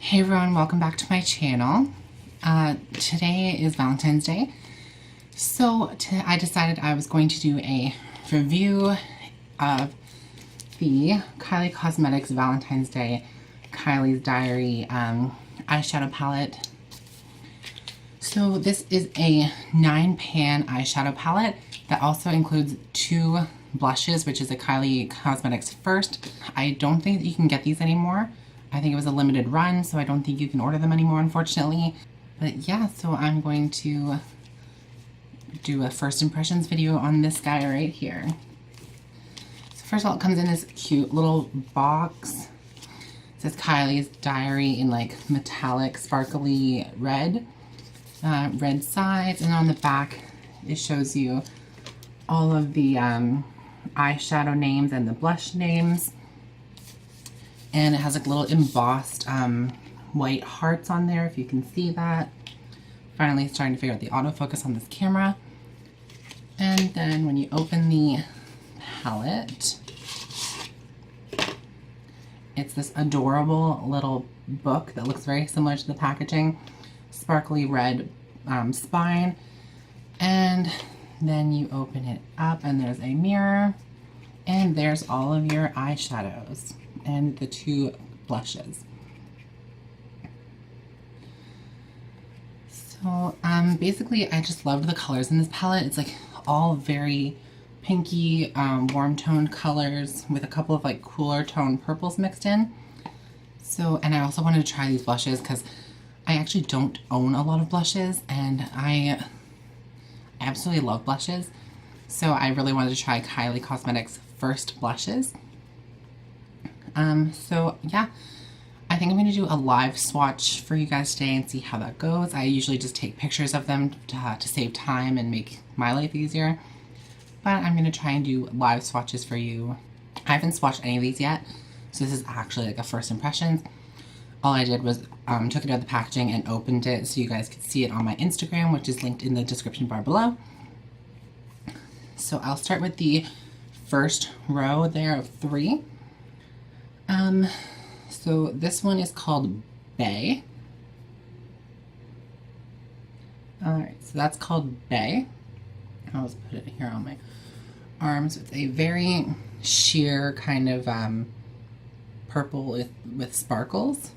Hey everyone, welcome back to my channel. Today is Valentine's Day, so I decided I was going to do a review of the Kylie Cosmetics Valentine's Day Kylie's Diary eyeshadow palette. So this is a 9-pan eyeshadow palette that also includes 2 blushes, which is a Kylie Cosmetics First. I don't think that you can get these anymore. I think it was a limited run, so I don't think you can order them anymore, unfortunately. But yeah, so I'm going to do a first impressions video on this guy right here. So first of all, it comes in this cute little box. It says Kylie's Diary in like metallic, sparkly red, red sides. And on the back, it shows you all of the eyeshadow names and the blush names. And it has like little embossed white hearts on there, if you can see that. Finally starting to figure out the autofocus on this camera. And then when you open the palette, it's this adorable little book that looks very similar to the packaging. Sparkly red spine. And then you open it up and there's a mirror. And there's all of your eyeshadows and the 2 blushes. So basically I just loved the colors in this palette. It's like all very pinky, warm toned colors with a couple of like cooler toned purples mixed in. So, and I also wanted to try these blushes because I actually don't own a lot of blushes, and I absolutely love blushes. So I really wanted to try Kylie Cosmetics First blushes. So yeah, I think I'm going to do a live swatch for you guys today and see how that goes. I usually just take pictures of them to save time and make my life easier. But I'm going to try and do live swatches for you. I haven't swatched any of these yet, so this is actually like a first impressions. All I did was took it out of the packaging and opened it so you guys could see it on my Instagram, which is linked in the description bar below. So I'll start with the first row there of 3. So this one is called Bay. Alright, so that's called Bay. I'll just put it here on my arm. So it's a very sheer kind of purple with sparkles.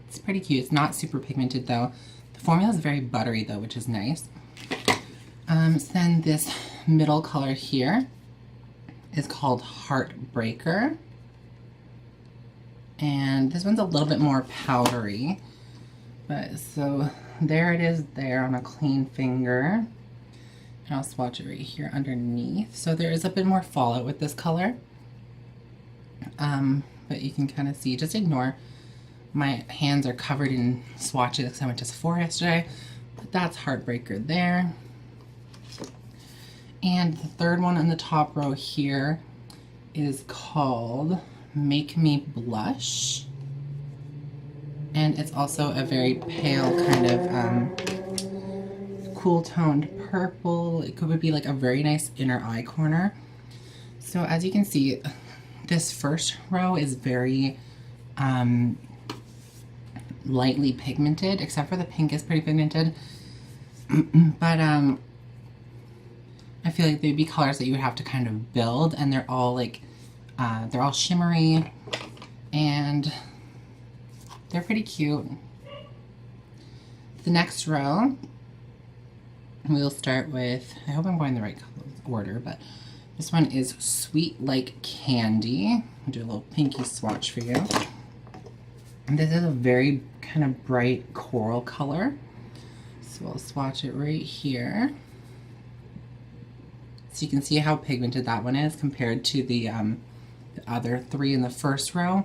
It's pretty cute. It's not super pigmented though. The formula is very buttery though, which is nice. So then this middle color here is called Heartbreaker. And this one's a little bit more powdery. But so there it is there on a clean finger. And I'll swatch it right here underneath. So there is a bit more fallout with this color. But you can kind of see, just ignore my hands are covered in swatches because I went to Sephora yesterday. But that's Heartbreaker there. And the third one on the top row here is called Make Me Blush. And it's also a very pale kind of cool toned purple. It could be like a very nice inner eye corner. So as you can see, this first row is very lightly pigmented, except for the pink is pretty pigmented. But I feel like they'd be colors that you would have to kind of build, and they're all like they're all shimmery and they're pretty cute. The next row, we'll start with, I hope I'm going in the right order, but this one is Sweet Like Candy. I'll do a little pinky swatch for you. And this is a very kind of bright coral color. So I'll swatch it right here. So you can see how pigmented that one is compared to the other 3 in the first row.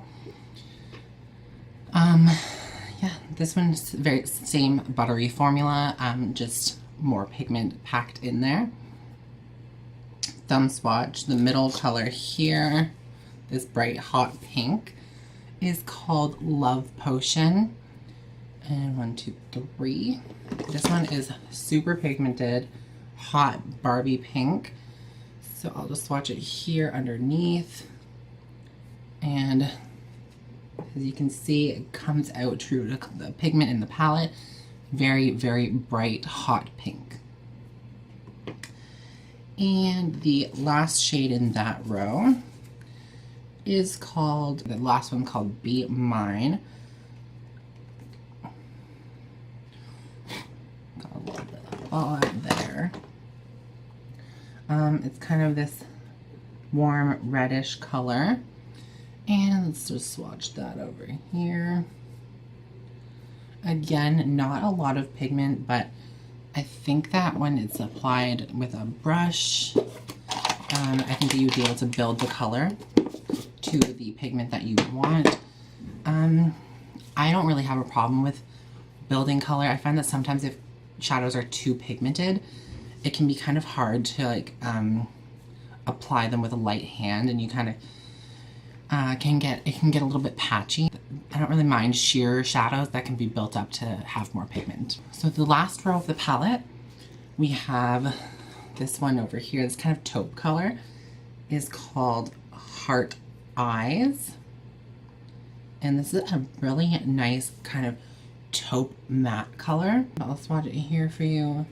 Yeah, this one's very same buttery formula, just more pigment packed in there. Thumb swatch, the middle color here, this bright hot pink, is called Love Potion. And 1, 2, 3. This one is super pigmented, hot Barbie pink. So I'll just swatch it here underneath. And As you can see, it comes out true to the pigment in the palette. Very, very bright, hot pink. And the last shade in that row is called, the last one called Be Mine. Got a little bit of all out there. It's kind of this warm reddish color. And let's just swatch that over here. Again, not a lot of pigment, but I think that when it's applied with a brush, I think that you'd be able to build the color to the pigment that you want. I don't really have a problem with building color. I find that sometimes if shadows are too pigmented, it can be kind of hard to like apply them with a light hand, and you kind of it can get a little bit patchy. I don't really mind sheer shadows that can be built up to have more pigment. So the last row of the palette, we have this one over here. This kind of taupe color is called Heart Eyes. And this is a really nice kind of taupe matte color. I'll swatch it here for you.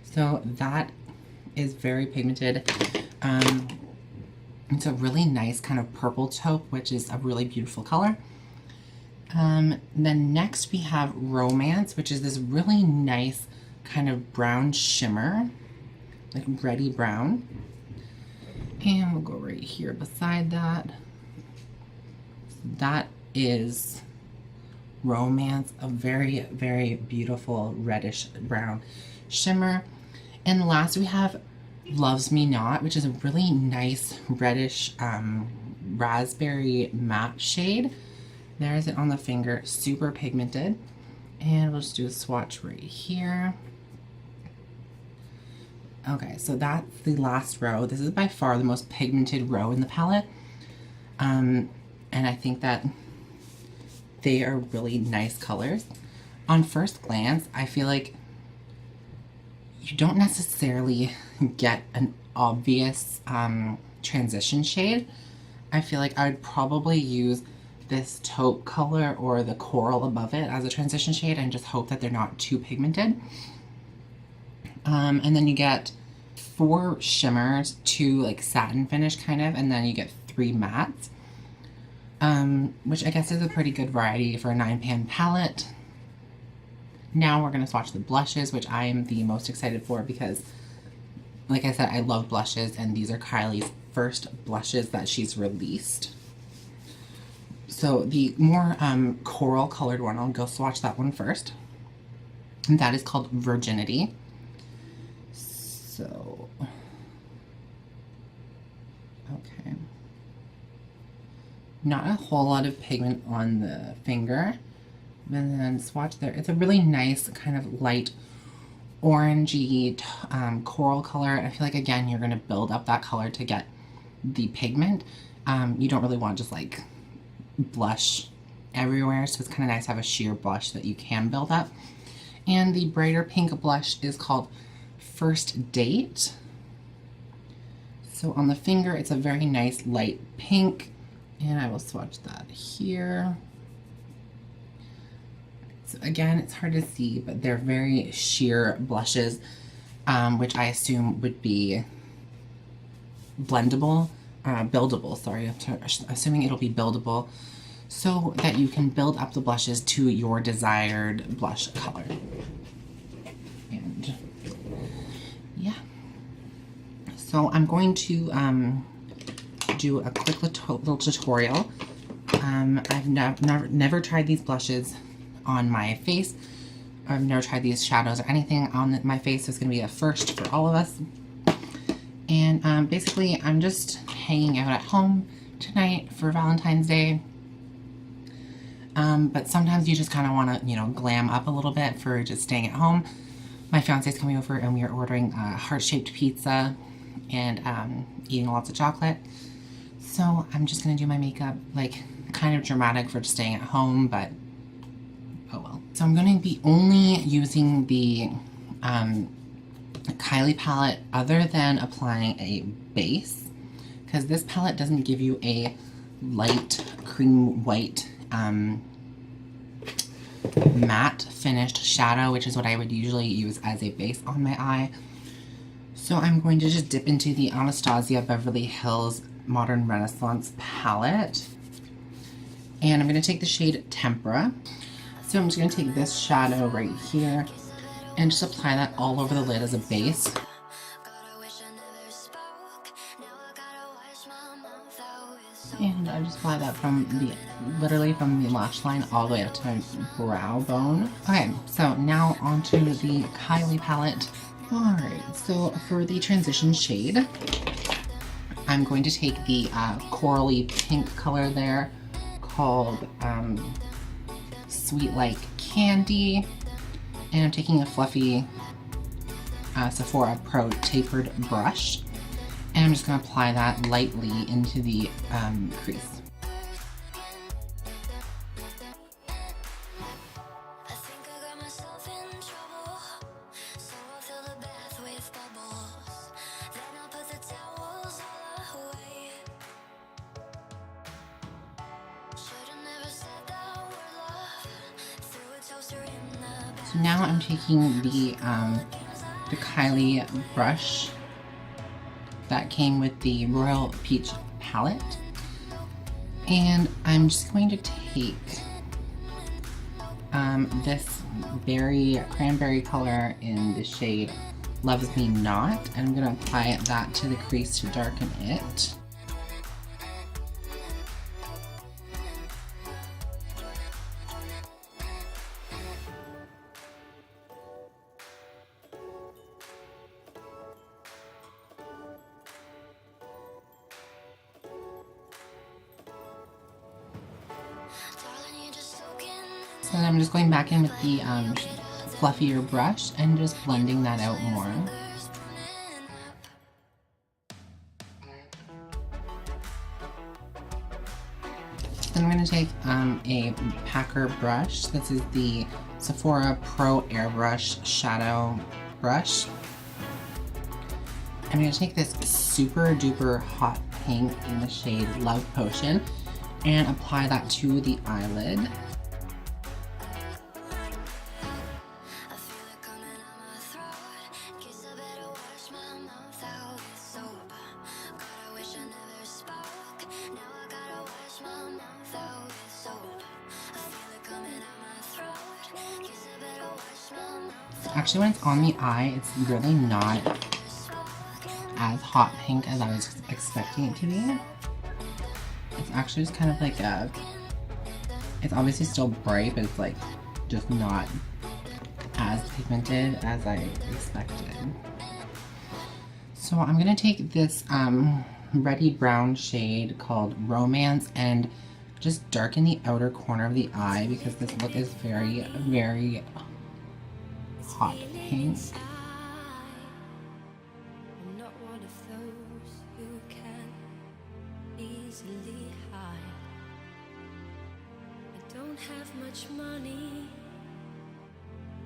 So that is very pigmented. It's a really nice kind of purple taupe, which is a really beautiful color. Then next we have Romance, which is this really nice kind of brown shimmer, like reddy brown. And we'll go right here beside that. That is Romance, a very, very beautiful reddish brown shimmer. And last we have Loves Me Not, which is a really nice reddish raspberry matte shade. There's it on the finger, super pigmented. And we'll just do a swatch right here. Okay, so that's the last row. This is by far the most pigmented row in the palette. And I think that they are really nice colors. On first glance, I feel like you don't necessarily get an obvious transition shade. I feel like I would probably use this taupe color or the coral above it as a transition shade and just hope that they're not too pigmented. And then you get 4 shimmers, 2 like satin finish kind of, and then you get 3 mattes, which I guess is a pretty good variety for a 9-pan palette. Now we're going to swatch the blushes, which I am the most excited for because, like I said, I love blushes, and these are Kylie's first blushes that she's released. So the more coral colored one, I'll go swatch that one first. And that is called Virginity. So, okay. Not a whole lot of pigment on the finger. And then swatch there. It's a really nice kind of light orangey coral color. I feel like, again, you're going to build up that color to get the pigment. You don't really want just like blush everywhere, so it's kind of nice to have a sheer blush that you can build up. And the brighter pink blush is called First Date. So on the finger, it's a very nice light pink, and I will swatch that here. So again, it's hard to see, but they're very sheer blushes, which I assume would be blendable, buildable, sorry, assuming it'll be buildable so that you can build up the blushes to your desired blush color. And yeah, so I'm going to do a quick little tutorial. I've never tried these blushes on my face. I've never tried these shadows or anything on my face, so it's going to be a first for all of us. And basically, I'm just hanging out at home tonight for Valentine's Day. But sometimes you just kind of want to, you know, glam up a little bit for just staying at home. My fiance's coming over and we are ordering a heart-shaped pizza and eating lots of chocolate. So I'm just going to do my makeup, like, kind of dramatic for just staying at home, but oh well. So I'm going to be only using the Kylie palette other than applying a base, because this palette doesn't give you a light cream white matte finished shadow, which is what I would usually use as a base on my eye. So I'm going to just dip into the Anastasia Beverly Hills Modern Renaissance palette. And I'm going to take the shade Tempera. So I'm just going to take this shadow right here and just apply that all over the lid as a base. And I just apply that from literally from the lash line all the way up to my brow bone. Okay, so now onto the Kylie palette. Alright, so for the transition shade, I'm going to take the corally pink color there called Sweet Like Candy. And I'm taking a fluffy Sephora Pro tapered brush. And I'm just going to apply that lightly into the crease. So now I'm taking the Kylie brush that came with the Royal Peach palette, and I'm just going to take this cranberry color in the shade Loves Me Not, and I'm going to apply that to the crease to darken it. So then I'm just going back in with the fluffier brush and just blending that out more. Then I'm going to take a packer brush. This is the Sephora Pro Airbrush Shadow Brush. I'm going to take this super duper hot pink in the shade Love Potion and apply that to the eyelid. Actually, when it's on the eye, it's really not as hot pink as I was expecting it to be. It's actually just kind of like it's obviously still bright, but it's like just not as pigmented as I expected. So I'm gonna take this reddy brown shade called Romance and just darken the outer corner of the eye because this look is very, very hot pink. I'm not one of those who can easily hide. I don't have much money,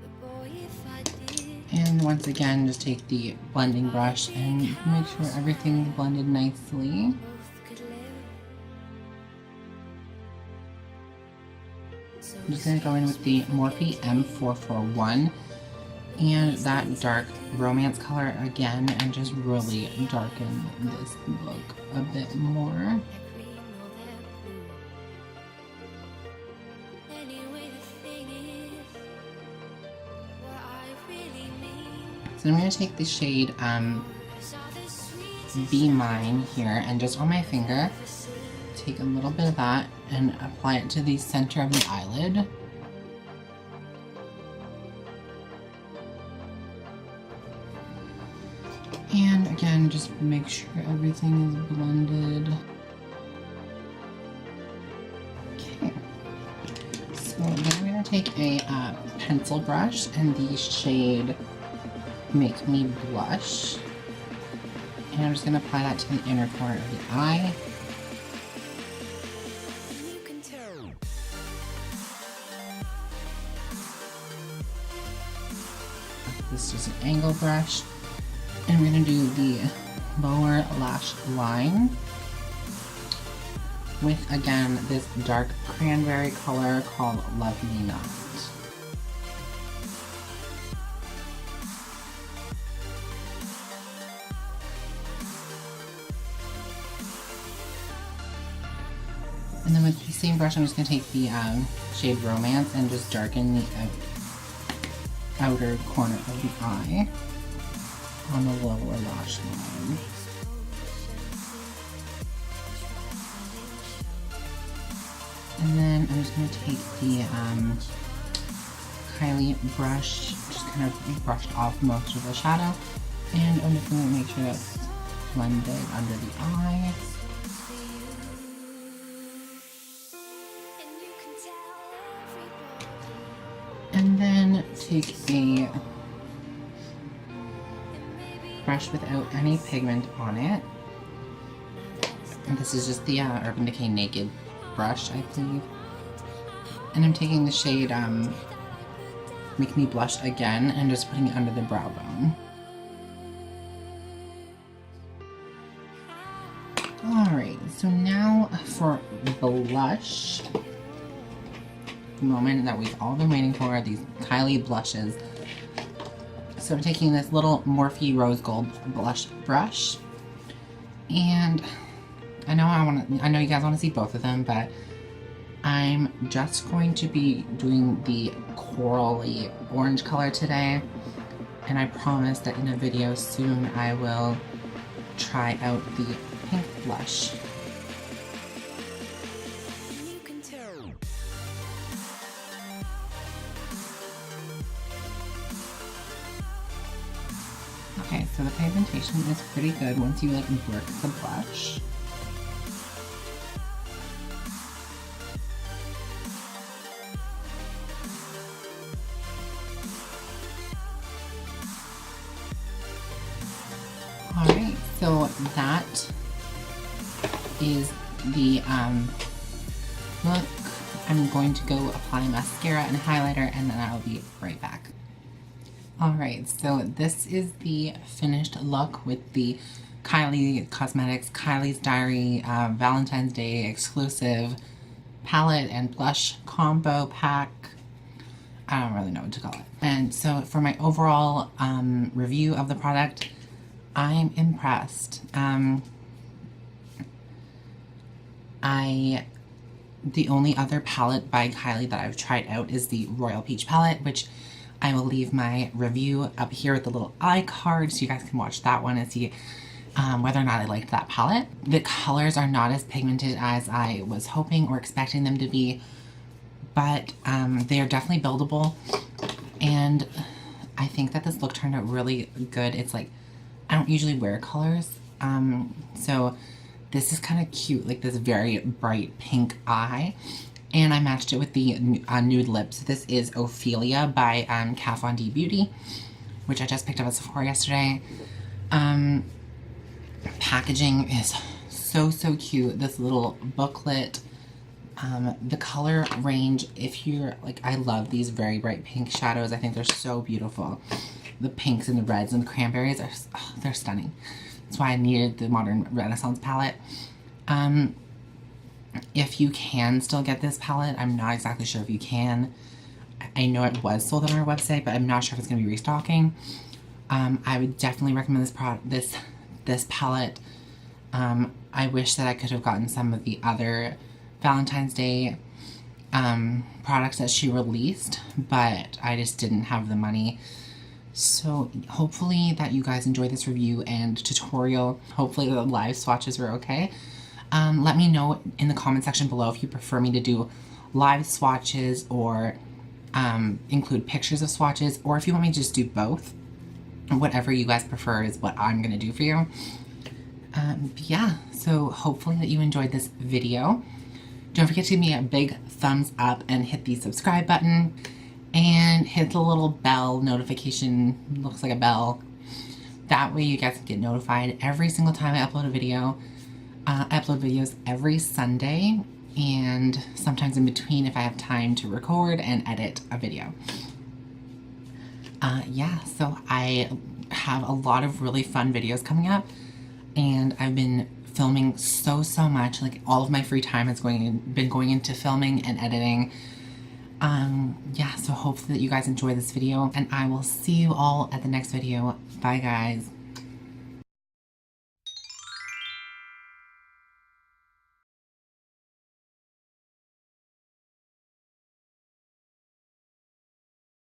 but boy, if I did. And once again, just take the blending brush and make sure everything's blended nicely. I'm just going to go in with the Morphe M441 and that dark romance color again and just really darken this look a bit more. So I'm going to take the shade Be Mine here and just on my finger take a little bit of that and apply it to the center of the eyelid. And again, just make sure everything is blended. Okay. So then I'm going to take a pencil brush and the shade Make Me Blush. And I'm just going to apply that to the inner corner of the eye. This is an angle brush. And we're going to do the lower lash line. with, again, this dark cranberry color called Love Me Not. And then with the same brush, I'm just going to take the shade Romance and just darken the outer corner of the eye on the lower lash line. And then I'm just going to take the Kylie brush, just kind of brushed off most of the shadow, and I'm just going to make sure that's blended under the eye. And then take a brush without any pigment on it. And this is just the Urban Decay Naked brush, I believe. And I'm taking the shade Make Me Blush Again and just putting it under the brow bone. Alright, so now for blush. The moment that we've all been waiting for, these Kylie blushes. So I'm taking this little Morphe Rose Gold blush brush, and I know you guys want to see both of them, but I'm just going to be doing the corally orange color today, and I promise that in a video soon I will try out the pink blush. Okay, so the pigmentation is pretty good once you like work the blush. Alright, so that is the look. I'm going to go apply mascara and highlighter, and then I'll be right back. Alright, so this is the finished look with the Kylie Cosmetics Kylie's Diary Valentine's Day exclusive palette and blush combo pack. I don't really know what to call it. And so for my overall review of the product, I'm impressed. The only other palette by Kylie that I've tried out is the Royal Peach palette, which I will leave my review up here with the little iCard so you guys can watch that one and see whether or not I liked that palette. The colors are not as pigmented as I was hoping or expecting them to be, but they are definitely buildable, and I think that this look turned out really good. It's like, I don't usually wear colors, so this is kind of cute, like this very bright pink eye. And I matched it with the nude lips. This is Ophelia by Kat Von D Beauty, which I just picked up at Sephora yesterday. Packaging is so cute. This little booklet. The color range, if you're like, I love these very bright pink shadows. I think they're so beautiful. The pinks and the reds and the cranberries are, they're stunning. That's why I needed the Modern Renaissance palette. If you can still get this palette, I'm not exactly sure if you can. I know it was sold on our website, but I'm not sure if it's going to be restocking. I would definitely recommend this palette. I wish that I could have gotten some of the other Valentine's Day products that she released, but I just didn't have the money. So hopefully that you guys enjoyed this review and tutorial. Hopefully the live swatches were okay. Let me know in the comment section below if you prefer me to do live swatches or include pictures of swatches, or if you want me to just do both. Whatever you guys prefer is what I'm going to do for you. Yeah, so hopefully that you enjoyed this video. Don't forget to give me a big thumbs up and hit the subscribe button and hit the little bell notification, looks like a bell. That way you guys can get notified every single time I upload a video. I upload videos every Sunday, and sometimes in between if I have time to record and edit a video. Yeah, so I have a lot of really fun videos coming up, and I've been filming so much. Like all of my free time has been going into filming and editing. Yeah, so hopefully that you guys enjoy this video, and I will see you all at the next video. Bye guys.